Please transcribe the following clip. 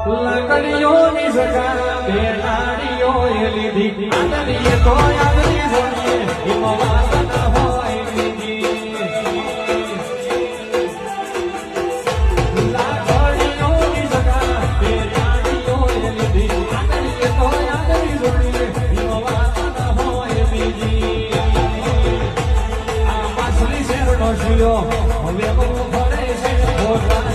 લાકડીઓની સગા બેનાડીઓએ લીધી આદરીએ તો આદરી જોડીએ એમાં વાસના હોય બીજી લાકડીઓની સગા બેનાડીઓએ લીધી આદરીએ તો આદરી જોડીએ એમાં વાસના હોય બીજી આ માછલી શેરનો શિયો હવે બહુ ફરે છે